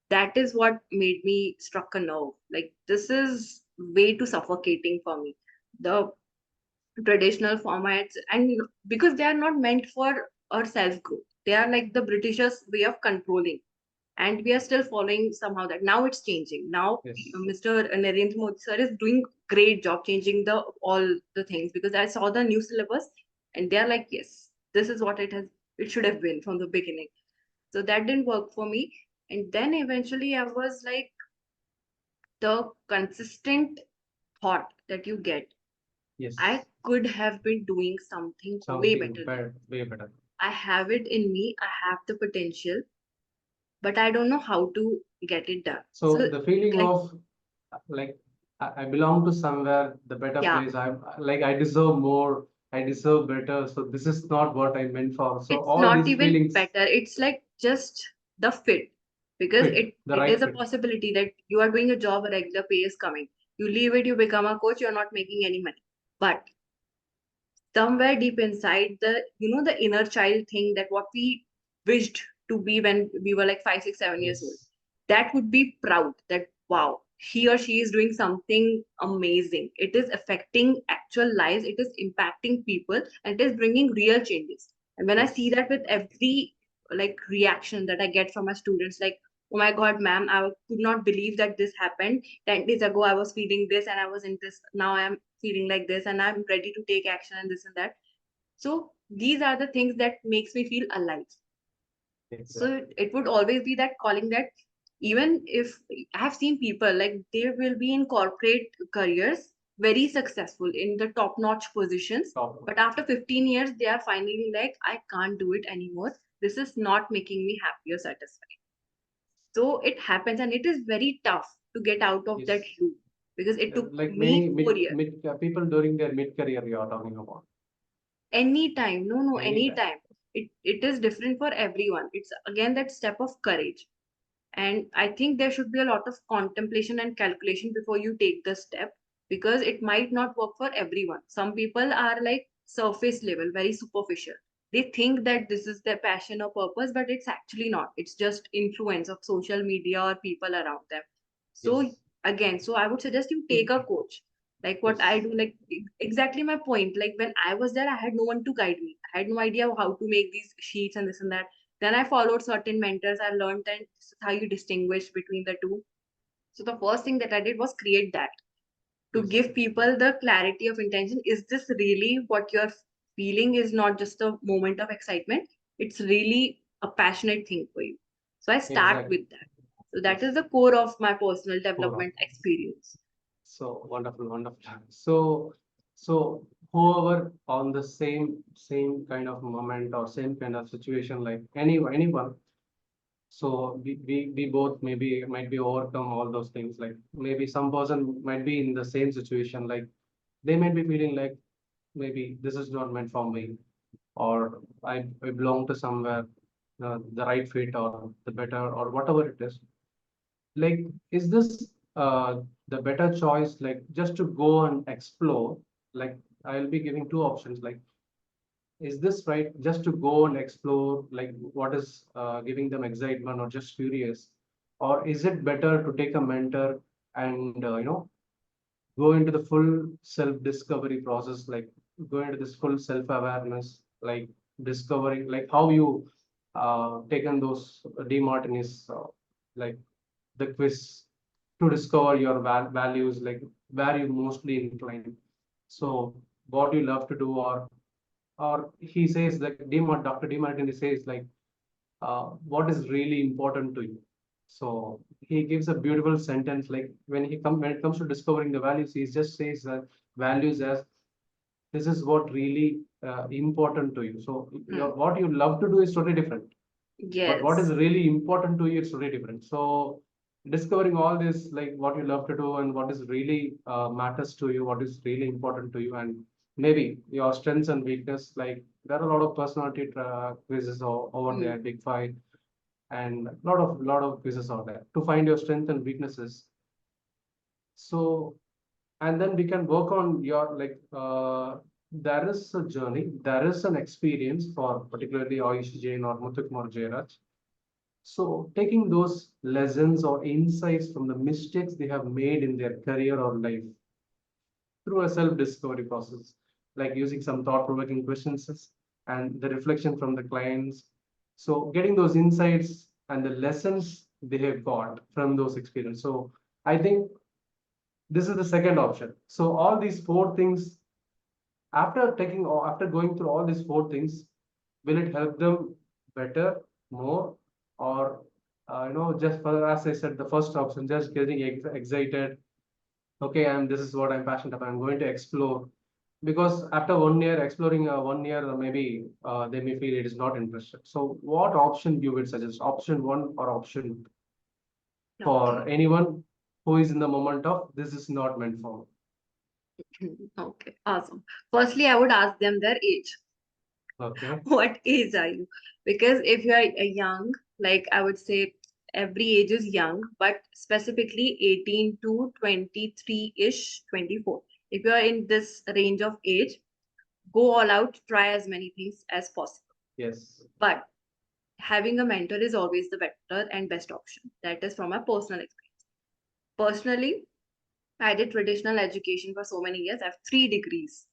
That is what made me struck a nerve. Like this is way too suffocating for me. The traditional formats, and because they are not meant for our self growth. They are like the Britishers' way of controlling, and we are still following somehow that. Now it's changing. Now Yes. Mr. Narendra Modi sir is doing great job changing the all the things, because I saw the new syllabus and they are like, yes, this is what it should have been from the beginning. So that didn't work for me. And then eventually I was like, the consistent thought that you get, I Yes. could have been doing something way Something better than better, way better. I have it in me. I have the potential, but I don't know how to get it done. So So the feeling like, of like I belong to somewhere, the better yeah, place. I'm like I deserve more. I deserve better. So this is not what I meant for. So it's all not these even feelings better. It's like just the fit, because fit, the it right is a fit. possibility that you are doing a job, a regular pay is coming. You leave it, you become a coach, you're not making any money. But somewhere deep inside, the inner child thing, that what we wished to be when we were like 5, 6, 7 years old, Yes. that would be proud that wow, he or she is doing something amazing. It is affecting actual lives, it is impacting people, and it is bringing real changes. And when I see Yes. that with every like reaction that I get from my students, like, oh my god, ma'am, I could not believe that this happened. 10 days ago I was feeling this and I was in this, now I am feeling like this and I'm ready to take action and this and that. So these are the things that makes me feel alive. So Exactly. it would always be that calling, that even if I have seen people like they will be in corporate careers, very successful in the top notch positions, Top but notch. after 15 years they are finally like, I can't do it anymore, this is not making me happy or satisfied. So it happens, and it is very tough to get out of that Yes. loop, because it took Like me many 4 years. people during their mid career you are talking about. Anytime, no, Anytime. anytime. It is different for everyone. It's again that step of courage. And I think there should be a lot of contemplation and calculation before you take the step, because it might not work for everyone. Some people are like surface level, very superficial. They think that this is their passion or purpose, but it's actually not. It's just influence of social media or people around them. So Yes. again, so I would suggest you take a coach. Like what I Yes. do, like exactly my point. Like when I was there, I had no one to guide me. I had no idea how to make these sheets and this and that. Then I followed certain mentors. I learned that this is how you distinguish between the two. So the first thing that I did was create that, to Yes. give people the clarity of intention. Is this really what you're feeling? Is not just a moment of excitement. It's really a passionate thing for you. So I start Exactly. with that. So that is Yes. the core of my personal Core. development experience. So wonderful, wonderful. So whoever on the same kind of moment or same kind of situation, like anyone, so we both maybe might be overcome all those things. Like maybe some person might be in the same situation, like they might be feeling like maybe this is not meant for me, or I belong to somewhere, the right fit or the better or whatever it is. Like, is this the better choice, like just to go and explore? Like, I'll be giving two options, like, is this right just to go and explore, like what is giving them excitement, or just curious? Or is it better to take a mentor and go into the full self discovery process, like go into this full self awareness, like discovering, like how you taken those D Martinis, like the quiz, to discover your values, like where you mostly inclined. So what you love to do, or he says like Dr. Demartini says like what is really important to you. So he gives a beautiful sentence, like when it comes to discovering the values, he just says that values as this is what really important to you. So Hmm. what you love to do is totally different, but what is Yes. really important to you, it's really different. So discovering all this, like what you love to do and what is really matters to you, what is really important to you, and maybe your strengths and weakness. Like there are a lot of personality quizzes over Hmm. there, Big Five, and lot of quizzes out there to find your strengths and weaknesses. So, and then we can work on your, like there is a journey, there is an experience for particularly Ayush Jain or Muthukumar Jairaj. So taking those lessons or insights from the mistakes they have made in their career or life through a self-discovery process, like using some thought-provoking questions and the reflection from the clients. So getting those insights and the lessons they have got from those experiences. So I think this is the second option. So all these four things, after going through all these four things, will it help them better, more, or just for, as I said, the first option, just getting excited. Okay, and this is what I'm passionate about, I'm going to explore. Because after 1 year exploring, 1 year, maybe they may feel it is not interested. So what option you would suggest, option one or option, for Okay. anyone who is in the moment of this is not meant for Okay. Awesome. Firstly, I would ask them their age. me? Okay. What age are you? Because if you are young, like I would say every age is young, but specifically 18 to 23-ish, 24. If you are in this range of age, go all out, try as many things as possible. Yes. But having a mentor is always the better and best option. That is from my personal experience. Personally, I did traditional education for so many years. I have 3 degrees.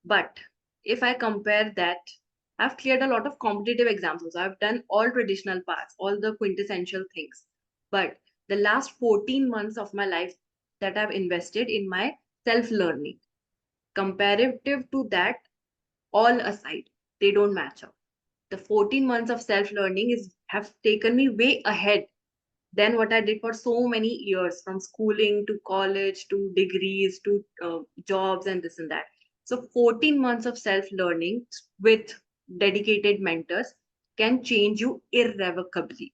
But if I compare that, I've cleared a lot of competitive exams. Also, I've done all traditional paths, all the quintessential things. But the last 14 months of my life that I've invested in my self learning, comparative to that, all aside, they don't match up. The 14 months of self learning is have taken me way ahead than what I did for so many years, from schooling to college to degrees to jobs and this and that. So 14 months of self learning with dedicated mentors can change you irrevocably.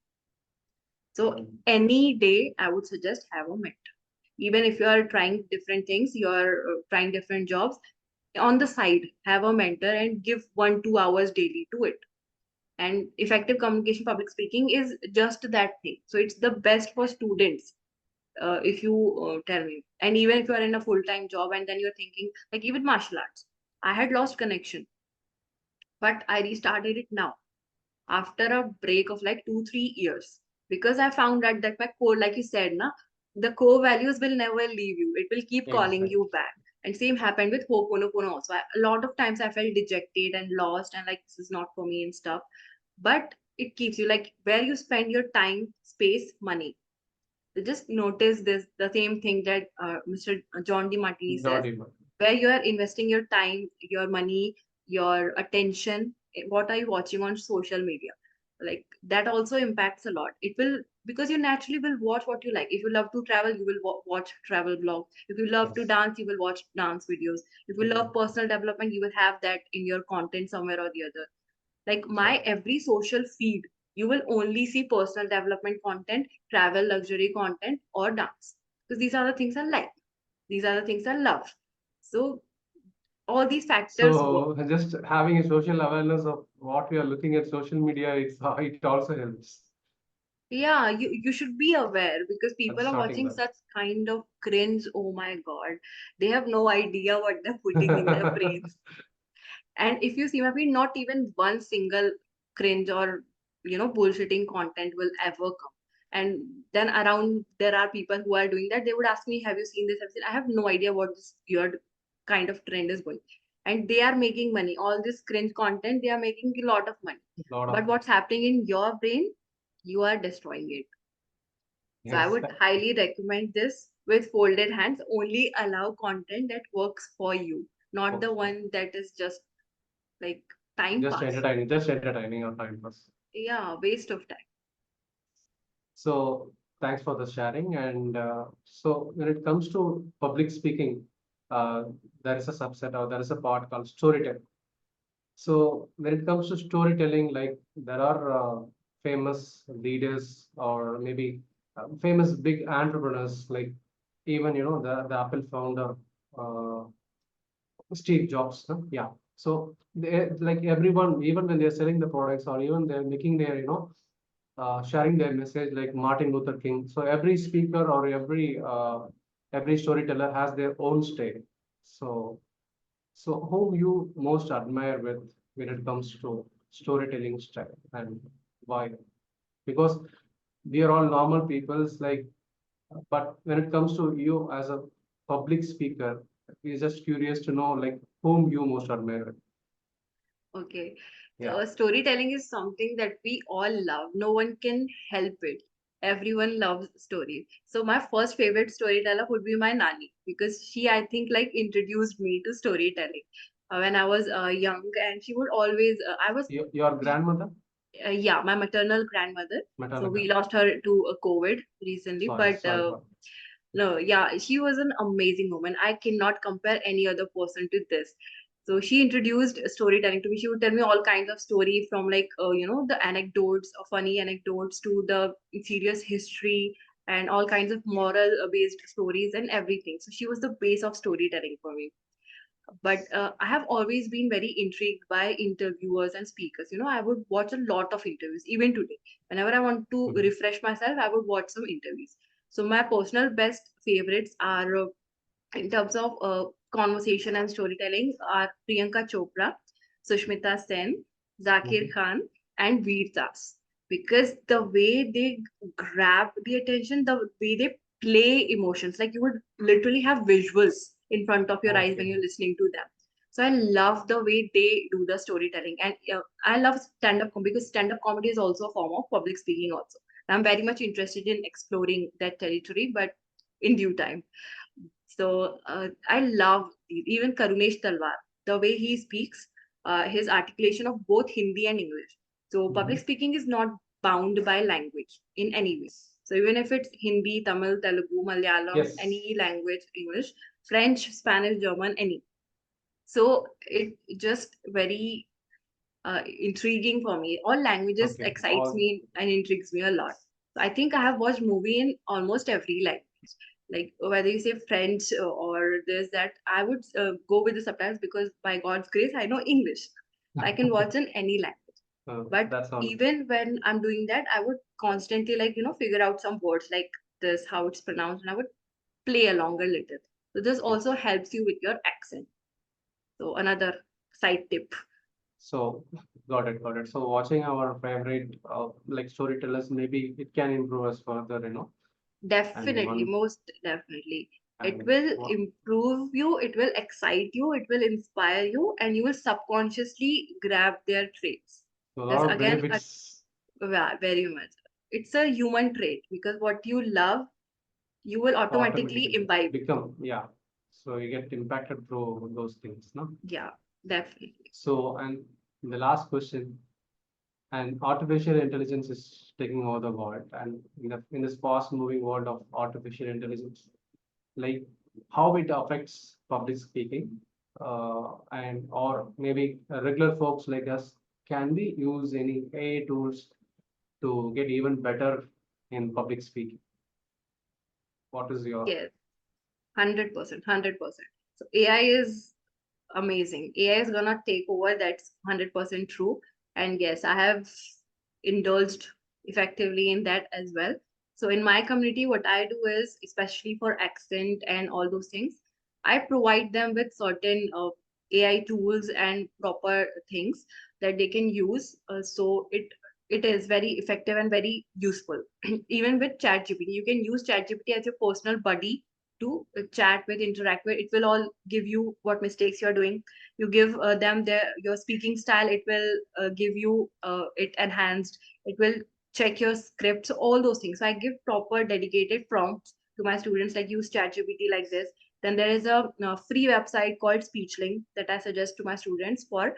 So Mm. any day I would suggest have a mentor. Even if you are trying different things, you are trying different jobs, on the side have a mentor and give 1 2 hours daily to it. And effective communication, public speaking is just that thing. So it's the best for students, if you tell me. And even if you are in a full-time job and then you're thinking, like even martial arts, I had lost connection, but I restarted it now after a break of like 2 3 years, because I found out that my core, like you said, na, the core values will never leave you. It will keep calling Exactly. you back. And same happened with Hoponopono also. A lot of times I felt dejected and lost and like this is not for me and stuff. But it keeps you like where you spend your time, space, money. So just notice this, the same thing that Mr. John DeMartini Not says, even. where you are investing your time, your money, your attention, what are you watching on social media? Like that also impacts a lot. It will, because you naturally will watch what you like. If you love to travel, you will watch travel blogs. If you love to Yes. dance, you will watch dance videos. If you love Mhm. personal development, you will have that in your content somewhere or the other. Like my So, every social feed, you will only see personal development content, travel, luxury content, or dance. Because these are the things I like. These are the things I love. So all these factors work. so just having a social awareness of what we are looking at social media, it also helps Yeah, you should be aware because at the people are starting watching level. such kind of cringe. Oh my God. They have no idea what they're putting in their brains. And if you see my feed, not even one single cringe or bullshitting content will ever come. And then around there are people who are doing that. They would ask me, "Have you seen this? Have you seen?" I have no idea what this weird kind of trend is going. And they are making money. All this cringe content, they are making a lot of money. Lot But of what's happening in your brain? You are destroying it. So I yes. would highly recommend this with folded hands. Only allow content that works for you, not the Okay. one that is just like time pass. Just entertaining or time pass. Yeah, waste of time. So thanks for the sharing. And so when it comes to public speaking, uh, there is a subset or there is a part called storytelling. So when it comes to storytelling, like there are famous leaders or maybe famous big entrepreneurs, like even the Apple founder uh, Steve Jobs. Huh? Yeah. So they, like everyone, even when they're selling the products or even they're making their sharing their message, like Martin Luther King. So every speaker or every storyteller has their own style. So so, whom you most admire with when it comes to storytelling style and why? Because we are all normal peoples, like, but when it comes to you as a public speaker, we're just curious to know, like, whom you most admire with. Okay. Yeah. So storytelling is something that we all love. No one can help it. Everyone loves stories. So my first favorite storyteller would be my nanny because she, I think, like introduced me to storytelling when I was young, and she would always. I was, Your grandmother, yeah, my maternal grandmother. So maternal we grandmother. lost her to COVID recently, Sorry, but sorry for. no, yeah, she was an amazing woman. I cannot compare any other person to this. So she introduced storytelling to me. She would tell me all kinds of story from like the anecdotes, funny anecdotes to the serious history and all kinds of moral based stories and everything. So she was the base of storytelling for me. But I have always been very intrigued by interviewers and speakers. I would watch a lot of interviews, even today. Whenever I want to Mhm. refresh myself, I would watch some interviews. So my personal best favorites are in terms of conversation and storytelling are Priyanka Chopra, Sushmita Sen, Zakir Mhm. Khan, and Veer Das. Because the way they grab the attention, the way they play emotions, like you would literally have visuals in front of your eyes when Okay. you're listening to them. So I love the way they do the storytelling, and I love stand-up comedy because stand-up comedy is also a form of public speaking. Also, I'm very much interested in exploring that territory, but in due time. So I love even Karunesh Talwar, the way he speaks, his articulation of both Hindi and English. So public Mhm. speaking is not bound by language in any way. So even if it's Hindi, Tamil, Telugu, Malayalam, Yes. any language, English, French, Spanish, German, any. So it just very intriguing for me. All languages Okay. excites All. me and intrigues me a lot. So I think I have watched movie in almost every language. Like whether you say French or this that, I would go with the subtitles because by God's grace I know English. I can watch in any language. But That's all. even when I'm doing that, I would constantly figure out some words like this, how it's pronounced, and I would play along a little. So this Okay. also helps you with your accent. So another side tip. So got it, got it. So watching our favorite like storytellers, maybe it can improve us further, and Definitely, one most definitely. It and will one, improve you, it will excite you, it will inspire you, and you will subconsciously grab their traits. so a Because lot of again, benefits yeah, very much. It's a human trait because what you love, you will automatically automatically imbibe. become, yeah. So you get impacted through those things, no? Yeah, definitely. So, and the last question, and artificial intelligence is taking over the world, and in this fast-moving world of artificial intelligence, like how it affects public speaking, and or maybe regular folks like us, can we use any AI tools to get even better in public speaking? What is your Yes, 100%, 100%. So AI is amazing. AI is gonna take over. That's 100% true. And yes, I have indulged effectively in that as well. So in my community, what I do is, especially for accent and all those things, I provide them with certain AI tools and proper things that they can use. So it is very effective and very useful. Even with ChatGPT, you can use ChatGPT as your personal buddy to chat with, interact with. It will all give you what mistakes you're doing. You give them your speaking style. It will give you it enhanced. It will check your scripts, all those things. So I give proper dedicated prompts to my students, like use ChatGPT like this. Then there is a free website called Speechlink that I suggest to my students for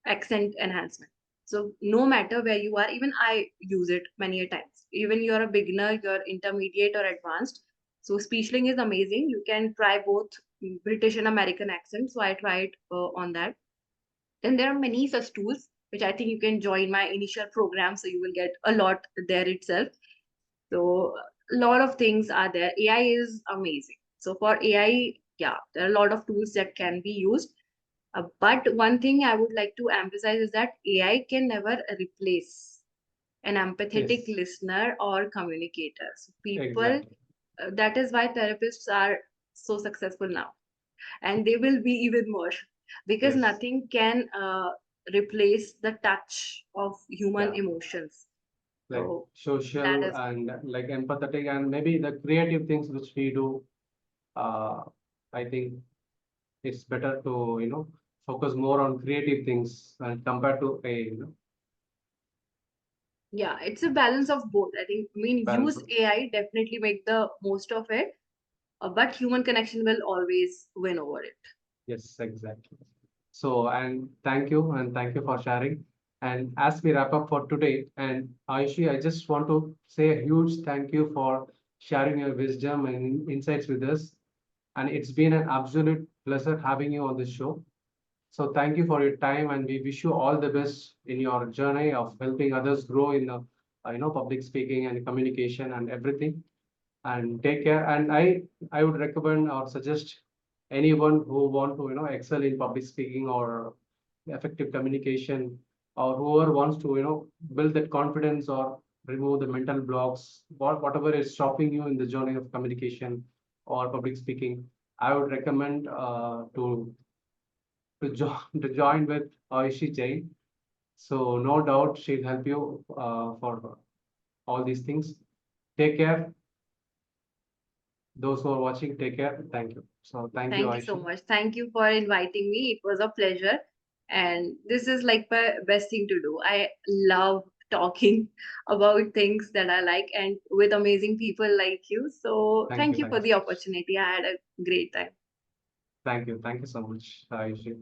accent enhancement. So no matter where you are, even I use it many a times. Even you're a beginner, you're intermediate or advanced, so Speechling is amazing. You can try both British and American accent. So I tried on that. Then there are many such tools which I think you can join my initial program. So you will get a lot there itself. So a lot of things are there. AI is amazing. So for AI, yeah, there are a lot of tools that can be used. But one thing I would like to emphasize is that AI can never replace an empathetic yes, listener or communicator. So people, exactly. that is why therapists are so successful now, and they will be even more, because Yes, nothing can replace the touch of human yeah, emotions. like So that social is, and like empathetic and maybe the creative things which we do. Uh, I think it's better to focus more on creative things and compared to a yeah, it's a balance of both. I think, I mean, balance. use AI, definitely make the most of it, but human connection will always win over it. Yes, exactly. So, and thank you for sharing. And as we wrap up for today, and Aishi, I just want to say a huge thank you for sharing your wisdom and insights with us. And it's been an absolute pleasure having you on this show. So thank you for your time, and we wish you all the best in your journey of helping others grow in public speaking and communication and everything. And take care. And I would recommend or suggest anyone who want to excel in public speaking or effective communication, or whoever wants to build that confidence or remove the mental blocks, whatever is stopping you in the journey of communication or public speaking. I would recommend to join with Ayushi Jain. So no doubt she'll help you for all these things. Take care. Those who are watching, take care. Thank you. So thank you, Thank you so Ayushi. much. Thank you for inviting me. It was a pleasure. And this is like my best thing to do. I love talking about things that I like and with amazing people like you. So Thank thank you. you Thank for you the so much. opportunity. I had a great time. Thank you. Thank you so much, Ayushi.